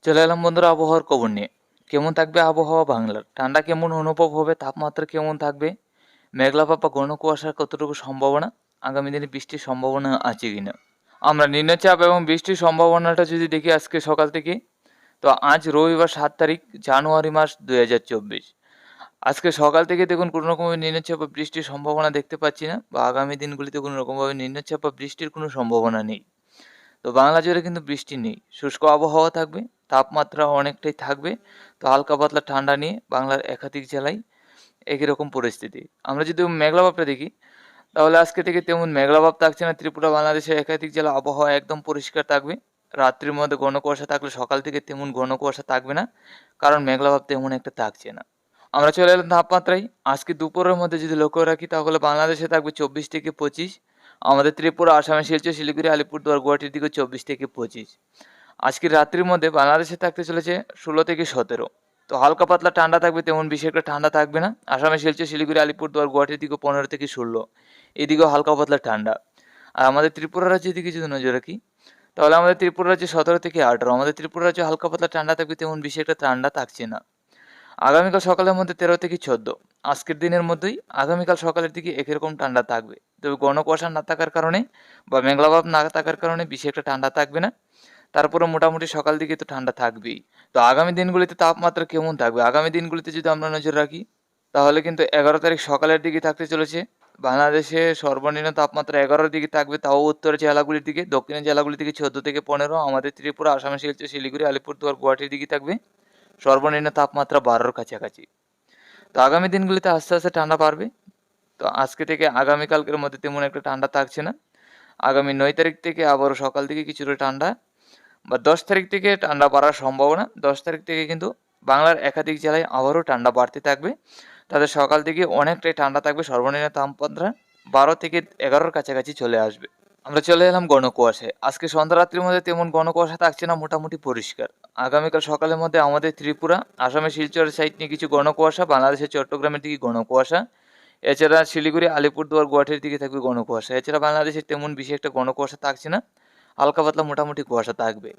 চলে এলাম বন্ধুরা আবহাওয়ার খবর নিয়ে। কেমন থাকবে আবহাওয়া বাংলার? ঠান্ডা কেমন অনুভব হবে? তাপমাত্রা কেমন থাকবে? মেঘলা ভাব বা ঘন কুয়াশার কতটুকু সম্ভাবনা? আগামী দিনে বৃষ্টির সম্ভাবনা আছে কিনা? আমরা নিম্নচাপ এবং বৃষ্টির সম্ভাবনাটা যদি দেখি আজকে সকাল থেকে, তো আজ রবিবার 7 তারিখ জানুয়ারি মাস 2024। আজকে সকাল থেকে দেখুন কোনো রকমের নিম্নচাপ বা বৃষ্টির সম্ভাবনা দেখতে পাচ্ছি না, বা আগামী দিনগুলিতে কোনো রকমভাবে নিম্নচাপ বা বৃষ্টির কোনো সম্ভাবনা নেই। তো বাংলা জুড়ে কিন্তু বৃষ্টি নেই, শুষ্ক আবহাওয়া থাকবে, তাপমাত্রা অনেকটাই থাকবে। তো হালকা পাতলা ঠান্ডা নিয়ে বাংলার একাধিক জেলায় একই রকম পরিস্থিতি। আমরা যদি মেঘলা ভাবটা দেখি, তাহলে আজকে থেকে তেমন মেঘলা ভাব থাকছে না। ত্রিপুরা বাংলাদেশের একাধিক জেলা আবহাওয়া একদম পরিষ্কার থাকবে। রাত্রির মধ্যে ঘন কুয়াশা থাকলে সকাল থেকে তেমন ঘন কুয়াশা থাকবে না, কারণ মেঘলা ভাব তেমন একটা থাকছে না। আমরা চলে এলাম তাপমাত্রায়। আজকে দুপুরের মধ্যে যদি লক্ষ্য রাখি, তাহলে বাংলাদেশে থাকবে 24 থেকে 25। আমাদের ত্রিপুরা, আসামে শিলচর, শিলিগুড়ি, আলিপুরদুয়ার, গুয়াহাটির দিকে 24 থেকে 25। আজকের রাত্রির মধ্যে বাংলাদেশে থাকতে চলেছে 16 থেকে 17। তো হালকা পাতলা ঠান্ডা থাকবে, তেমন বেশি একটা ঠান্ডা থাকবে না। আসামে শিলচর, শিলিগুড়ি, আলিপুরদুয়ার, গুয়াহাটির দিকে 15 থেকে 16। এদিকেও হালকা পাতলা ঠান্ডা। আর আমাদের ত্রিপুরা রাজ্যের দিকে যদি নজর রাখি, তাহলে আমাদের ত্রিপুরা রাজ্যে 17 থেকে 18। আমাদের ত্রিপুরা রাজ্যে হালকা পাতলা ঠান্ডা থাকবে, তেমন বেশি একটা ঠান্ডা থাকছে না। আগামীকাল সকালের মধ্যে 13 থেকে 14। আজকের দিনের মধ্যেই আগামীকাল সকালের দিকে একই রকম ঠান্ডা থাকবে, তবে ঘন কুয়াশা না থাকার কারণে বা মেঘলাভাব না থাকার কারণে বেশি একটা ঠান্ডা থাকবে না। তারপরে মোটামুটি সকাল দিকে তো ঠান্ডা থাকবেই। তো আগামী দিনগুলিতে তাপমাত্রা কেমন থাকবে? আগামী দিনগুলিতে যদি আমরা নজর রাখি, তাহলে কিন্তু 11 তারিখ সকালের দিকে থাকতে চলেছে বাংলাদেশে সর্বনিম্ন তাপমাত্রা 11-র দিকে থাকবে, তাও উত্তরের জেলাগুলির দিকে। দক্ষিণের জেলাগুলি থেকে 14 থেকে 15। আমাদের ত্রিপুরা, আসামে শিলচর, শিলিগুড়ি, আলিপুরদুয়ার, গুয়াহাটির দিকে থাকবে সর্বনিম্ন তাপমাত্রা 12-র কাছাকাছি। তো আগামী দিনগুলিতে আস্তে আস্তে ঠান্ডা বাড়বে। তো আজকে থেকে আগামীকালকের মধ্যে তেমন একটা ঠান্ডা থাকছে না। আগামী 9 তারিখ থেকে আবারও সকাল থেকে কিছুটা ঠান্ডা, বা 10 তারিখ থেকে ঠান্ডা বাড়ার সম্ভাবনা। 10 তারিখ থেকে কিন্তু বাংলার একাধিক জেলায় আবারও ঠান্ডা বাড়তে থাকবে। তাদের সকাল থেকে অনেকটাই ঠান্ডা থাকবে, সর্বনিম্ন তাপমাত্রা 12 থেকে 11-র কাছাকাছি চলে আসবে। আমরা চলে এলাম ঘন কুয়াশায়। আজকে সন্ধ্যা রাত্রির মধ্যে তেমন ঘন কুয়াশা থাকছে না, মোটামুটি পরিষ্কার। আগামীকাল সকালের মধ্যে আমাদের ত্রিপুরা, আসামের শিলচরের সাইড নিয়ে কিছু ঘন কুয়াশা, বাংলাদেশের চট্টগ্রামের দিকে ঘন কুয়াশা। এছাড়া শিলিগুড়ি, আলিপুরদুয়ার, গুয়াহাটির দিকে থাকবে ঘন কুয়াশা। এছাড়া বাংলাদেশের তেমন বেশি একটা ঘন কুয়াশা থাকছে না, হালকা পাতলা মোটামুটি কুয়াশা থাকবে।